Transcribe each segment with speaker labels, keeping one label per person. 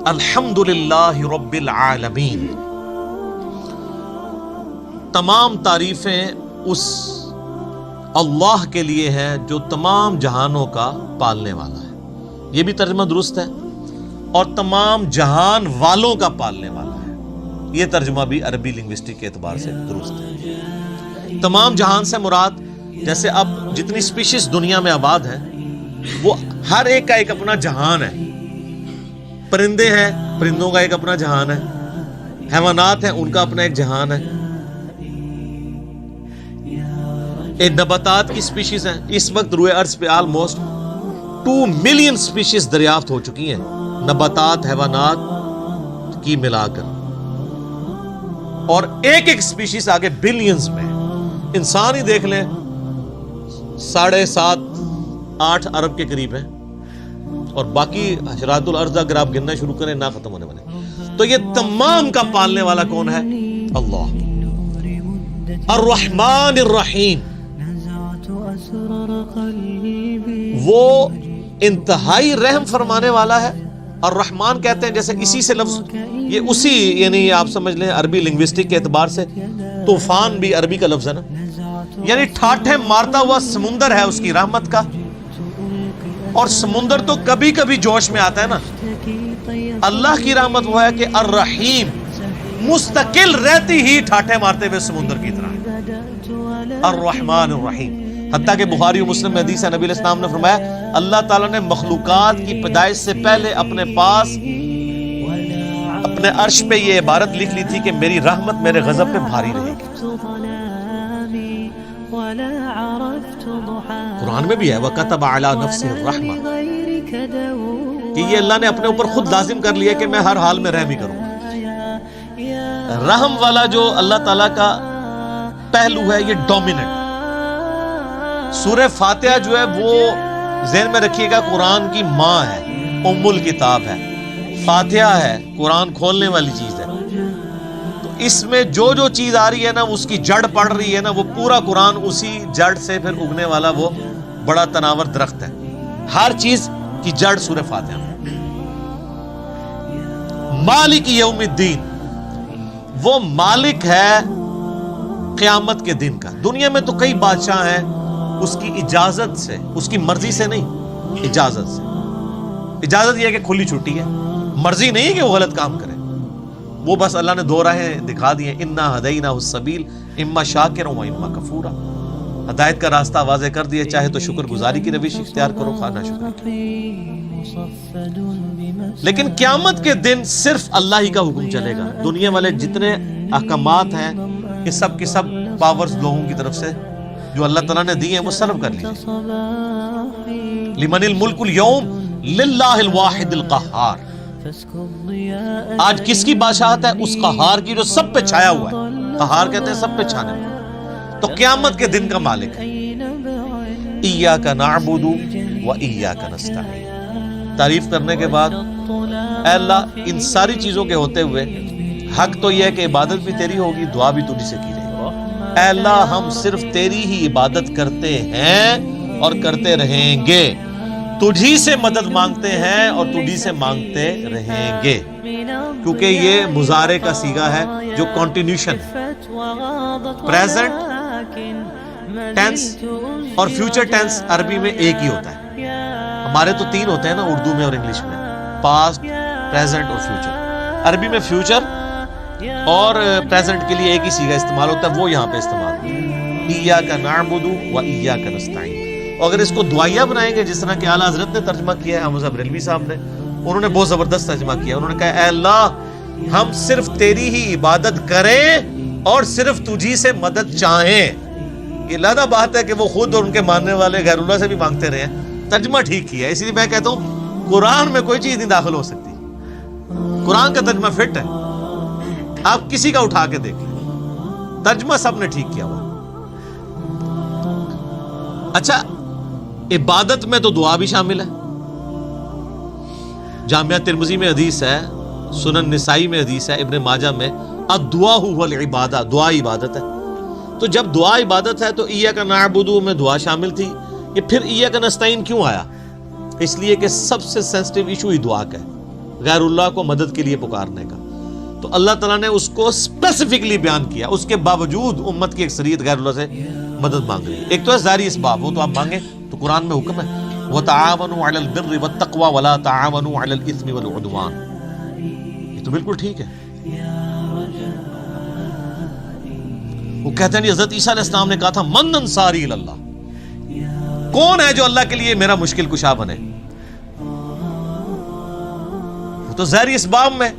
Speaker 1: الحمدللہ رب العالمین، تمام تعریفیں اس اللہ کے لیے ہیں جو تمام جہانوں کا پالنے والا ہے، یہ بھی ترجمہ درست ہے، اور تمام جہان والوں کا پالنے والا ہے، یہ ترجمہ بھی عربی لنگوسٹک کے اعتبار سے درست ہے۔ تمام جہان سے مراد جیسے اب جتنی سپیشیز دنیا میں آباد ہیں وہ ہر ایک کا ایک اپنا جہان ہے، پرندے ہیں، پرندوں کا ایک اپنا جہان ہے، حیوانات ہیں، ان کا اپنا ایک جہان ہے، ایک نباتات کی سپیشیز ہیں۔ اس وقت روئے ارض پہ آلموسٹ 2 ملین سپیشیز دریافت ہو چکی ہیں، نباتات حیوانات کی ملا کر، اور ایک ایک سپیشیز آگے بلینز میں۔ انسان ہی دیکھ لیں 7.5-8 ارب کے قریب ہیں، اور باقی حشرات الارض اگر آپ گننا شروع کریں نہ ختم ہونے والے۔ تو یہ تمام کا پالنے والا کون ہے؟ اللہ، الرحمن الرحیم، وہ انتہائی رحم فرمانے والا ہے۔ الرحمن کہتے ہیں جیسے اسی سے لفظ، یہ اسی یعنی آپ سمجھ لیں عربی لنگوسٹک کے اعتبار سے طوفان بھی عربی کا لفظ ہے نا، یعنی ٹھاٹھے مارتا ہوا سمندر ہے اس کی رحمت کا، اور سمندر تو کبھی کبھی جوش میں آتا ہے نا، اللہ کی رحمت وہ ہے کہ الرحیم مستقل رہتی ہی ٹھاٹھے مارتے ہوئے سمندر کی طرح، الرحمن الرحیم۔ حتیٰ کہ بخاری و مسلم میں حدیث ہے، نبی علیہ السلام نے فرمایا اللہ تعالیٰ نے مخلوقات کی پیدائش سے پہلے اپنے پاس اپنے عرش پہ یہ عبارت لکھ لی تھی کہ میری رحمت میرے غضب پہ بھاری رہے گی۔ قرآن میں بھی ہے وَكَتَبَ عَلَى نَفْسِهِ الرَّحْمَةِ، کہ یہ اللہ نے اپنے اوپر خود لازم کر لیا کہ میں ہر حال میں رحم ہی کروں گا۔ رحم والا جو اللہ تعالیٰ کا پہلو ہے یہ ڈومیننٹ۔ سورہ فاتحہ جو ہے وہ ذہن میں رکھیے گا قرآن کی ماں ہے، ام الکتاب ہے، فاتحہ ہے، قرآن کھولنے والی چیز ہے۔ تو اس میں جو جو چیز آ رہی ہے نا اس کی جڑ پڑ رہی ہے نا، وہ پورا قرآن اسی جڑ سے پھر اگنے والا وہ بڑا تناور درخت ہے۔ ہر چیز کی جڑ سورہ فاتحہ میں۔ مالک یوم الدین، وہ مالک ہے قیامت کے دن کا۔ دنیا میں تو کئی بادشاہ ہیں، اس کی اجازت سے، اس کی مرضی سے نہیں، اجازت سے۔ اجازت یہ ہے کہ کھلی چھٹی ہے، مرضی نہیں ہے کہ وہ غلط کام کرے، وہ بس اللہ نے 2 راہیں دکھا دی ہیں، انا ہدیناہ السبیل اما شاکرا و اما کفورا۔ ہدایت کا راستہ واضح کر دیا، چاہے تو شکر گزاری کی روش اختیار کرو، خواہ نہ شکر کی۔ لیکن قیامت کے دن صرف اللہ ہی کا حکم چلے گا۔ دنیا والے جتنے احکامات ہیں یہ سب کی سب پاورز لوگوں کی طرف سے جو اللہ تعالیٰ نے دی ہیں وہ سلب کر لیجیے۔ لمن الملک اليوم للہ الواحد القہار، آج کس کی بادشاہت ہے؟ اس قہار کی جو سب پہ چھایا ہوا ہے۔ قہار کہتے ہیں سب پہ چھانے والا، تو قیامت کے دن کا مالک ہے۔ ایاک نعبد و ایاک نستعین، تعریف کرنے کے بعد اے اللہ ان ساری چیزوں کے ہوتے ہوئے حق تو یہ ہے کہ عبادت بھی تیری ہوگی، دعا بھی تجھ سے کی جائے گی۔ اے اللہ ہم صرف تیری ہی عبادت کرتے ہیں اور کرتے رہیں گے، تجھی سے مدد مانگتے ہیں اور تجھی سے مانگتے رہیں گے، کیونکہ یہ مضارع کا صیغہ ہے جو کنٹینیوشن ہے۔ پریزنٹ ٹینس اور فیوچر ٹینس عربی میں ایک ہی ہوتا ہے، ہمارے تو 3 ہوتے ہیں نا اردو میں اور انگلش میں، پاسٹ، پریزنٹ اور فیوچر۔ عربی میں فیوچر اور پریزنٹ کے لیے ایک ہی صیغہ استعمال ہوتا ہے، وہ یہاں پہ استعمال ہوتا ہے، ایاک نعبد و ایاک نستعین۔ اور اگر اس کو دعائیہ بنائیں گے جس طرح کہ اعلیٰ حضرت نے ترجمہ کیا ہے، حمزہ بریلوی صاحب نے، انہوں نے بہت زبردست ترجمہ کیا۔ انہوں نے کہا اے اللہ ہم صرف تیری ہی عبادت کریں اور صرف تجھی سے مدد چاہیں۔ یہ لادہ بات ہے کہ وہ خود اور ان کے ماننے والے غیر اللہ سے بھی مانگتے رہے ہیں۔ ترجمہ ٹھیک کیا ہے، اسی لیے میں کہتا ہوں قرآن میں کوئی چیز نہیں داخل ہو سکتی، قرآن کا ترجمہ فٹ ہے، آپ کسی کا اٹھا کے دیکھ لیں، ترجمہ سب نے ٹھیک کیا ہوا۔ اچھا عبادت میں تو دعا بھی شامل ہے، جامعہ ترمذی میں حدیث ہے، سنن نسائی میں حدیث ہے، ابن ماجہ میں الدعاء هو العبادہ، دعا عبادت ہے۔ تو جب دعا عبادت ہے تو ایاک نعبد میں دعا شامل تھی، یہ پھر ایاک نستعین کیوں آیا؟ اس لیے کہ سب سے سینسٹیو ایشو ہی دعا کا ہے۔ غیر اللہ کو مدد کے لیے پکارنے کا، تو اللہ تعالیٰ نے اس کو اسپیسیفکلی بیان کیا، اس کے باوجود امت کی اکثریت غیر اللہ سے مدد مانگ رہی ہے۔ ایک تو ہے ظاہری اسباب، وہ تو آپ مانگیں، تو قرآن میں حکم ہے وَتَعَاوَنُوا عَلَى الْبِرِّ وَالتَّقْوَى وَلَا تَعَاوَنُوا عَلَى الْإِثْمِ وَالْعُدْوَانِ، یہ تو بالکل ٹھیک ہے۔ وہ کہتے ہیں حضرت عیسیٰ علیہ السلام نے کہا تھا من انصاری اللہ، کون ہے جو اللہ کے لیے میرا مشکل کشا بنے؟ وہ تو ظاہری اسباب میں،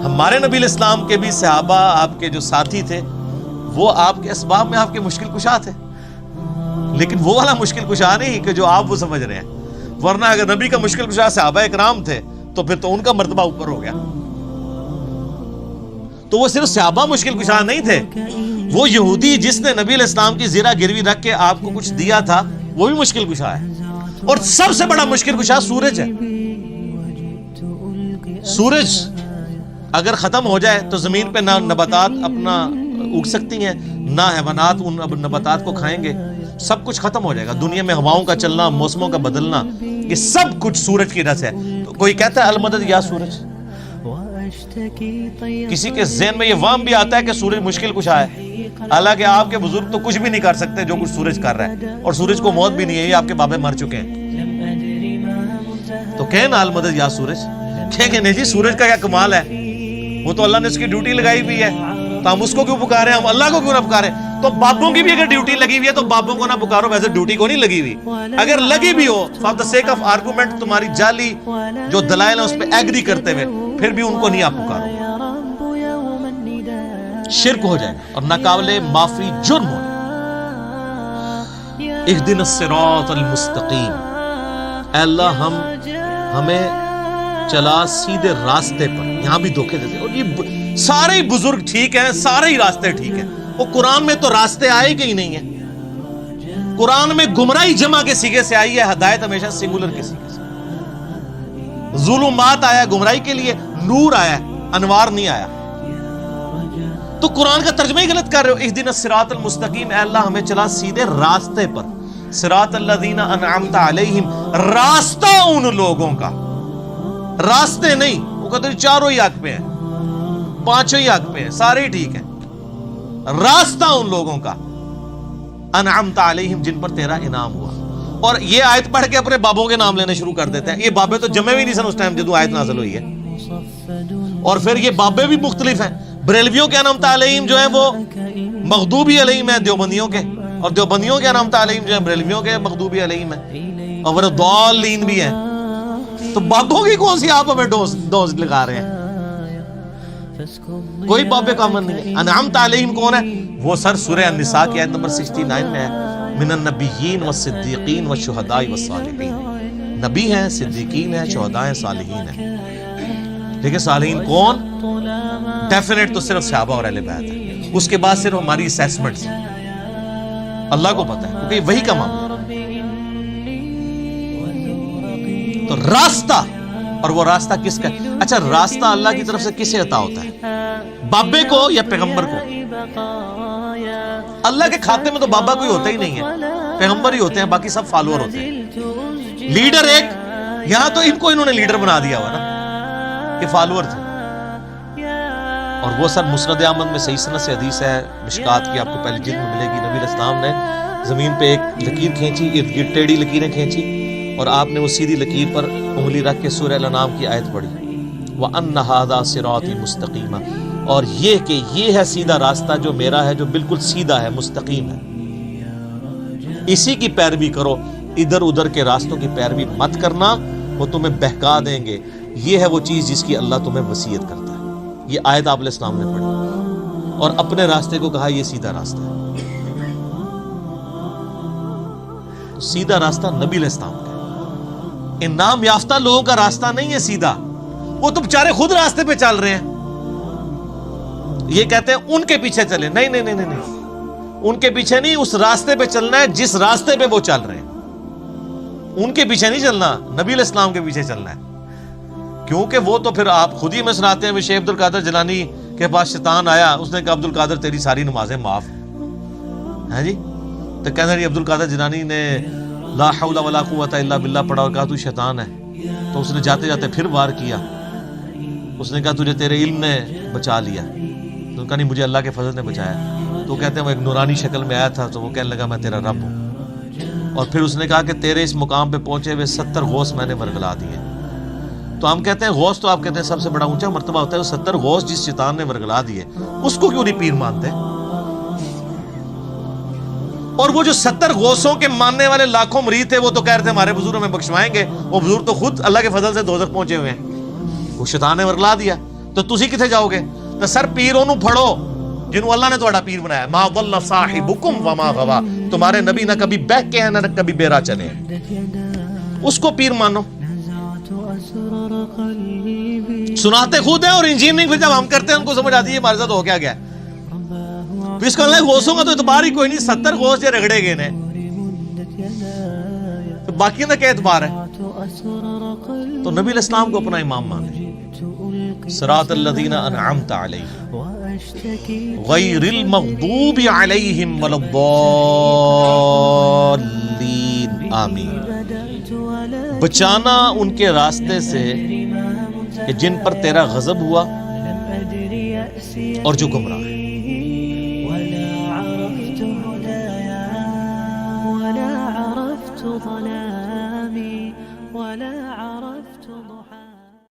Speaker 1: ہمارے نبی علیہ السلام کے بھی صحابہ آپ کے جو ساتھی تھے وہ آپ کے اسباب میں آپ کے مشکل کشا تھے، لیکن وہ والا مشکل کشا نہیں کہ جو آپ وہ سمجھ رہے ہیں، ورنہ اگر نبی کا مشکل کشا صحابہ اکرام تھے تو پھر تو ان کا مرتبہ اوپر ہو گیا۔ تو وہ صرف صحابہ مشکل کشا نہیں تھے، وہ یہودی جس نے نبی علیہ السلام کی زیرہ گروی رکھ کے آپ کو کچھ دیا تھا وہ بھی مشکل کشا ہے، اور سب سے بڑا مشکل کشا سورج ہے۔ سورج اگر ختم ہو جائے تو زمین پہ نہ نباتات اپنا اگ سکتی ہیں، نہ حیوانات ان نباتات کو کھائیں گے، سب کچھ ختم ہو جائے گا۔ دنیا میں ہواؤں کا چلنا، موسموں کا بدلنا، یہ سب کچھ سورج کی وجہ سے ہے۔ تو کوئی کہتا ہے المدد یا سورج، کسی کے ذہن میں یہ وہم بھی آتا ہے کہ سورج مشکل کشا ہے، حالانکہ آپ کے بزرگ تو کچھ بھی نہیں کر سکتے جو کچھ سورج کر رہا ہے، اور سورج کو موت بھی نہیں ہے، یہ آپ کے بابے مر چکے ہیں۔ تو کہیں نا المدد یا سورج، کہیں کہ نہیں جی سورج کا کیا کمال ہے، وہ تو اللہ نے اس کی ڈیوٹی لگائی ہوئی ہے، تو ہم اس کو کیوں پکارے، ہم اللہ کو کیوں نہ پکارے؟ تو بابوں کی بھی اگر ڈیوٹی لگی ہوئی ہے تو بابوں کو نہ پکارو، ویسے ڈیوٹی کو نہیں لگی ہوئی، اگر لگی بھی ہو for the sake of argument, تمہاری جعلی جو دلائل ہیں اس پہ ایگری کرتے ہوئے، پھر بھی ان کو نہیں آپ پکارو، شرک ہو جائے گا اور ناقابل معافی جرم ہو جائے۔ اہدنا الصراط المستقیم، اے اللہ ہمیں چلا سیدھے راستے پر، یہاں بھی دھوکے دیتے، اور یہ سارے بزرگ ٹھیک ہیں، سارے ہی راستے ٹھیک ہیں، وہ قرآن میں تو راستے آئے کہ ہی نہیں ہیں، قرآن میں گمراہی جمع کے سیغے سے آئی ہے، ہدایت ہمیشہ سنگولر کے سیغے سے، ظلمات آیا ہے گمراہی کے لیے، نور آیا ہے، انوار نہیں آیا۔ تو قرآن کا ترجمہ ہی غلط کر رہے ہو۔ اہدنا الصراط المستقیم، اے اللہ ہمیں چلا سیدھے راستے پر، صراط الذین انعمت علیہم، راستہ ان لوگوں کا، راستے نہیں، وہ کہتے ہیں چاروں ہی حق پہ ہیں، پانچوں ہی حق پہ ہیں، سارے ہی ٹھیک ہیں، راستہ ان لوگوں کا انعمت علیہم جن پر تیرا انعام ہوا۔ اور یہ آیت پڑھ کے اپنے بابوں کے نام لینے شروع کر دیتے ہیں، یہ بابے تو جمع بھی نہیں سن اس ٹائم جدو آیت نازل ہوئی ہے، اور پھر یہ بابے بھی مختلف ہیں، بریلویوں کے انعمت علیہم جو ہیں وہ مغضوبی علیہم ہیں دیوبندیوں کے، اور دیوبندیوں کے انعمت علیہم جو ہیں بریلویوں کے مغضوبی علیہم ہیں، اور وہ ضالین بھی ہیں۔ تو بابوں کی کون سی آپ ہمیں ڈوز لگا رہے ہیں؟ کوئی بابے کا امن نہیں ہے۔ انعمت علیہم کون ہے؟ وہ سر سورہ النساء کی آیت نمبر 69 میں ہے، من النبیین والصدیقین والشہداء والصالحین، نبی ہیں، صدیقین ہیں، شہداء ہیں، صالحین ہیں۔ لیکن صالحین کون؟ ڈیفینیٹ تو صرف صحابہ اور اہل بیت ہے، اس کے بعد صرف ہماری اسیسمنٹس ہیں، اللہ کو پتہ ہے، کیونکہ وہی کا معاملہ۔ تو راستہ، اور وہ راستہ کس کا؟ اچھا راستہ اللہ کی طرف سے کسے عطا ہوتا ہے؟ بابے کو یا پیغمبر کو؟ اللہ کے کھاتے میں تو بابا کوئی ہوتا ہی نہیں ہے، پیغمبر ہی ہوتے ہیں، باقی سب فالوور ہوتے ہیں۔ لیڈر ایک، یہاں تو ان کو انہوں نے لیڈر بنا دیا ہوا نا، یہ فالوور تھے۔ اور وہ سر مسند احمد میں صحیح سند سے حدیث ہے، مشکات کی آپ کو پہلی جلد میں ملے گی، نبی علیہ السلام نے زمین پہ ایک لکیر کھینچی، ارد گرد ٹیڑھی لکیریں کھینچی، اور آپ نے وہ سیدھی لکیر پر انگلی رکھ کے سورہ الانعام کی آیت پڑھی، وَأَنَّ هَذَا صِرَاطِي مُسْتَقِيمًا، اور یہ کہ یہ ہے سیدھا راستہ جو میرا ہے، جو بالکل سیدھا ہے، مستقیم ہے، اسی کی پیروی کرو، ادھر ادھر کے راستوں کی پیروی مت کرنا، وہ تمہیں بہکا دیں گے۔ یہ ہے وہ چیز جس کی اللہ تمہیں وصیت کرتا ہے۔ یہ آیت آپ علیہ السلام نے پڑھی اور اپنے راستے کو کہا یہ سیدھا راستہ ہے۔ سیدھا راستہ نبی علیہ السلام کا ہے، انعام یافتہ لوگوں کا راستہ نہیں ہے سیدھا، وہ تو بیچارے خود راستے پہ چل رہے ہیں، یہ کہتے ہیں ان کے پیچھے چلے، نہیں نہیں نہیں نہیں، ان کے پیچھے نہیں، اس راستے پہ چلنا ہے جس راستے پہ وہ چل رہے ہیں، ان کے پیچھے نہیں چلنا، نبی علیہ السلام کے پیچھے چلنا ہے، کیونکہ وہ تو پھر آپ خود ہی میں سناتے ہیں، شیخ عبد القادر جیلانی کے پاس شیطان آیا، اس نے کہا عبد القادر تیری ساری نمازیں معاف ہیں جی، تو کہنا جی عبد القادر جیلانی نے لا حول ولا قوت الا باللہ پڑھا اور کہا تو شیطان ہے، تو اس نے جاتے جاتے پھر وار کیا، اس نے کہا تجھے تیرے علم نے بچا لیا. تو کہا نہیں، مجھے اللہ کے فضل نے بچایا. تو کہتے ہیں وہ ایک نورانی شکل میں آیا تھا، تو وہ کہنے لگا میں تیرا رب ہوں. اور پھر اس نے کہا کہ تیرے اس مقام پہ پہنچے ہوئے 70 غوث میں نے ورگلا دیے. تو ہم کہتے ہیں غوث تو آپ کہتے ہیں سب سے بڑا اونچا مرتبہ ہوتا ہے، وہ 70 غوث جس شیطان نے ورگلا دیے اس کو کیوں نہیں پیر مانتے؟ اور وہ جو 70 غوثوں کے ماننے والے لاکھوں مرید تھے، وہ تو کہہ رہے تھے ہمارے بزرگ ہمیں بخشوائیں گے. وہ بزرگ تو خود اللہ کے فضل سے دوزخ پہنچے ہوئے ہیں، وہ شیطان نے ورگلا دیا. تو تسی کتنے جاؤ گے؟ تو سر پیروں نو پھڑو جنہوں اللہ نے تہاڈا پیر بنایا. ما ضل صاحبکم وما غوا، تمہارے نبی نہ کبھی بہک کے ہیں نہ کبھی بے راہ چلے ہیں، اس کو پیر مانو. سناتے خود ہیں اور انجینئرنگ پھر جب ہم کرتے ہیں ان کو سمجھ آتی ہے ہمارے ساتھ ہو کیا گیا. پھر اس کو اللہ غوثوں کا تو اعتبار ہی کوئی نہیں. 70 غوث جو رگڑے گئے نے، تو باقی کا کیا اعتبار ہے؟ تو نبی علیہ السلام کو اپنا امام مانے. صراط الذین انعمت علیہم غیر المغضوب علیہم ولا الضالین آمین. بچانا ان کے راستے سے کہ جن پر تیرا غضب ہوا اور جو گمراہ ہے.